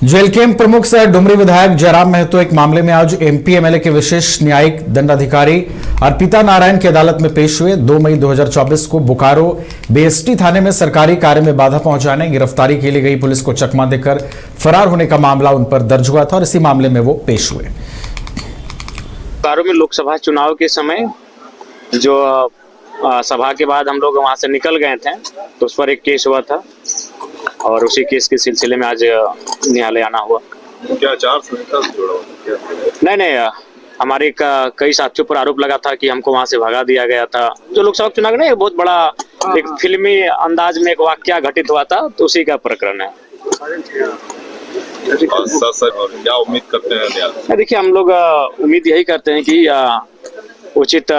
Jail camp प्रमुख सह डुमरी विधायक जयराम महतो एक मामले में आज एमपी एमएलए के विशेष न्यायिक दंडाधिकारी अर्पिता नारायण की अदालत में पेश हुए। 2 मई 2024 को बोकारो बीएसटी थाने में सरकारी कार्य में बाधा पहुंचाने गिरफ्तारी के लिए गई पुलिस को चकमा देकर फरार होने का मामला उन पर दर्ज हुआ था और इसी मामले में वो पेश हुए। बोकारो में लोकसभा चुनाव के समय जो सभा के बाद हम लोग वहां से निकल गए थे तो उस पर एक केस हुआ था और उसी केस के सिलसिले में आज न्यायालय आना हुआ। क्या आचार संहिता से जुड़ा हुआ क्या? नहीं, हमारे कई साथियों पर आरोप लगा था कि हमको वहां से भगा दिया गया था। जो लोकसभा चुनाव में बहुत बड़ा एक फिल्मी अंदाज में एक वाकया घटित हुआ था, तो उसी का प्रकरण है। और क्या उम्मीद करते हैं न्यायालय? देखिए, हम लोग उम्मीद यही करते हैं कि उचित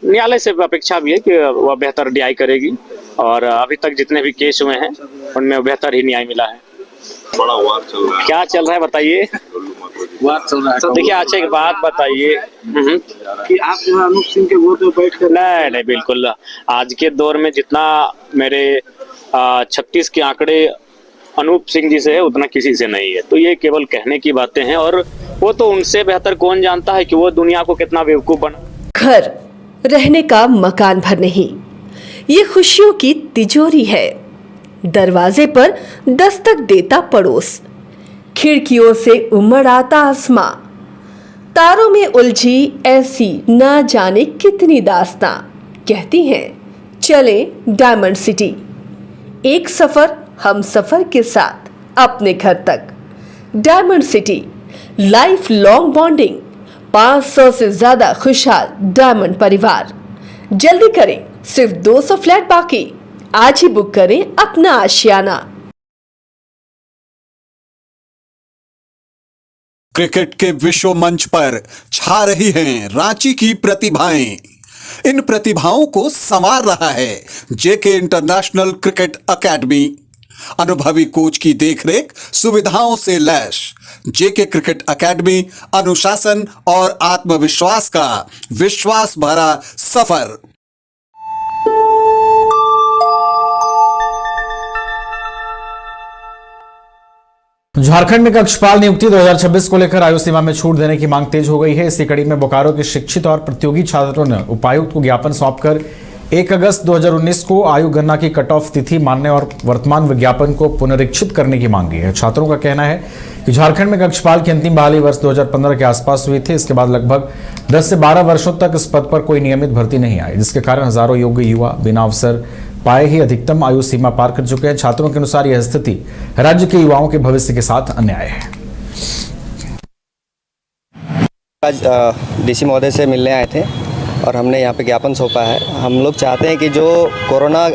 न्यायालय से अपेक्षा भी है कि वह बेहतर न्याय करेगी और अभी तक जितने भी केस हुए हैं उनमें बेहतर ही न्याय मिला है। बड़ा वार चल रहा है। क्या चल रहा है बताइए? वार चल रहा है। तो देखिए, अच्छा एक बात बताइए कि आप जो है अनूप सिंह के वोट में बैठ कर नहीं बिल्कुल। आज के दौर में जितना मेरे 36 के आंकड़े अनूप सिंह जी से है उतना किसी से नहीं है। तो ये केवल कहने की बातें हैं और वो तो उनसे बेहतर कौन जानता है कि वो दुनिया को कितना बेवकूफ बना। घर रहने का मकान भर नहीं, ये खुशियों की तिजोरी है। दरवाजे पर दस्तक देता पड़ोस, खिड़कियों से उमड़ आता आसमां, तारों में उलझी ऐसी ना जाने कितनी दास्तां। कहती हैं चले डायमंड सिटी, एक सफर हम सफर के साथ अपने घर तक। Diamond city, life long bonding, 500 से ज्यादा खुशहाल डायमंड परिवार। जल्दी करें, सिर्फ 200 फ्लैट बाकी। आज ही बुक करें अपना आशियाना। क्रिकेट के विश्व मंच पर छा रही हैं रांची की प्रतिभाएं। इन प्रतिभाओं को संवार रहा है जेके इंटरनेशनल क्रिकेट एकेडमी। अनुभवी कोच की देखरेख, सुविधाओं से लैस जेके क्रिकेट एकेडमी अनुशासन और आत्मविश्वास का विश्वास भरा सफर। झारखंड में कक्षपाल नियुक्ति 2026 को लेकर आयु सीमा में छूट देने की मांग तेज हो गई है। इसी कड़ी में बोकारो के शिक्षित और प्रतियोगी छात्रों ने उपायुक्त को ज्ञापन सौंपकर 1 अगस्त 2019 को आयु गणना की कट ऑफ तिथि मानने और वर्तमान विज्ञापन को पुनरीक्षित करने की मांग की है। छात्रों का कहना है कि झारखंड में कक्षपाल की अंतिम बहाली वर्ष 2015 के आसपास हुई थी। इसके बाद लगभग 10 से 12 वर्षों तक इस पद पर कोई नियमित भर्ती नहीं आई, जिसके कारण हजारों योग्य युवा बिना अवसर पाए ही अधिकतम आयु सीमा पार कर चुके हैं। छात्रों के अनुसार यह स्थिति राज्य के युवाओं के भविष्य के साथ अन्याय है। आज डीसी महोदय से मिलने आए थे और हमने यहाँ पे ज्ञापन सौंपा है। हम लोग चाहते हैं कि जो कोरोना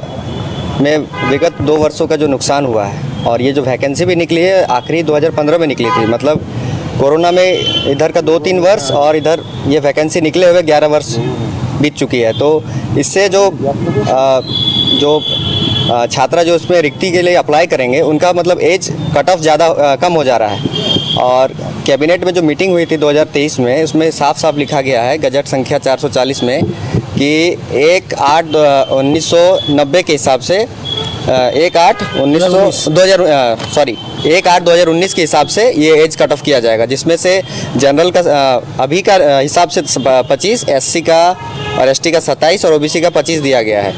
में विगत 2 वर्षों का जो नुकसान हुआ है और ये जो वैकेंसी भी निकली है आखिरी 2015 में निकली थी, मतलब कोरोना में इधर का 2-3 वर्ष और इधर ये वैकेंसी निकले हुए 11 वर्ष बीत चुकी है। तो इससे जो छात्रा जो इसमें रिक्ति के लिए अप्लाई करेंगे उनका मतलब एज कट ऑफ ज़्यादा कम हो जा रहा है। और कैबिनेट में जो मीटिंग हुई थी 2023 में, उसमें साफ साफ लिखा गया है गजट संख्या 440 में कि 1/8/1990 के हिसाब से 1/8/2019 के हिसाब से ये एज कट ऑफ किया जाएगा, जिसमें से जनरल का अभी का हिसाब से 25, एससी का और एसटी का 27 और ओबीसी का 25 दिया गया है,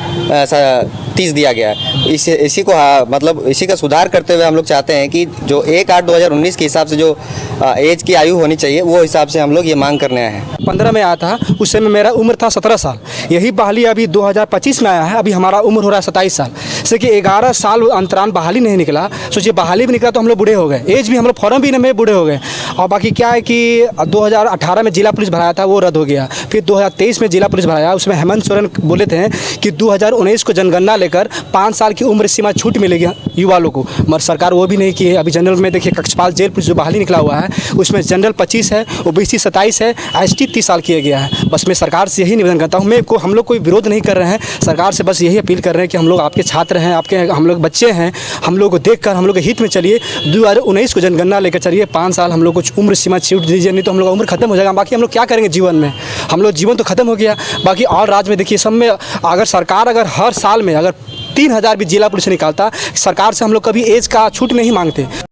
30 दिया गया है। इसी को मतलब इसी का सुधार करते हुए हम लोग चाहते हैं कि जो 1/8/2019 के हिसाब से जो एज की आयु होनी चाहिए वो हिसाब से हम लोग ये मांग करने आए हैं। 15 में आया था, उस समय मेरा उम्र था 17 साल। यही बहाली अभी 2025 में आया है, अभी हमारा उम्र हो रहा है 27 साल। जैसे कि 11 साल अंतराल बहाली नहीं निकला, सोचिए बहाली भी निकला तो हम लोग बूढ़े हो गए, एज भी हम लोग फॉर्म भी में बूढ़े हो गए। और बाकी क्या है कि 2018 में जिला पुलिस भराया था, वो रद्द हो गया। फिर 2023 में जिला पुलिस भराया, उसमें हेमंत सोरेन बोले थे कि 2019 को जनगणना लेकर 5 साल की उम्र सीमा छूट मिलेगी युवा लोगों को, मगर सरकार वो भी नहीं की है। अभी जनरल में देखिए कक्षपाल जेल पुलिस जो बहाली निकला हुआ है उसमें जनरल 25 है, ओबीसी 27 है, एसटी 30 साल किया गया है। बस मैं सरकार से यही निवेदन करता हूँ, हम लोग कोई विरोध नहीं कर रहे हैं, सरकार से बस यही अपील कर रहे हैं कि हम लोग आपके छात्र हैं, हम लोग बच्चे हैं, हम लोग को देखकर हम लोग के हित में चलिए। 2019 को जनगणना लेकर चलिए, 5 साल हम लोग को उम्र सीमा छूट दीजिए, नहीं तो हम लोग उम्र खत्म हो जाएगा। बाकी हम लोग क्या करेंगे जीवन में, हम लोग जीवन तो खत्म हो गया। बाकी और राज्य में देखिए सब में अगर सरकार अगर हर साल में अगर 3000 भी जिला पुलिस निकालता, सरकार से हम लोग कभी एज का छूट नहीं मांगते।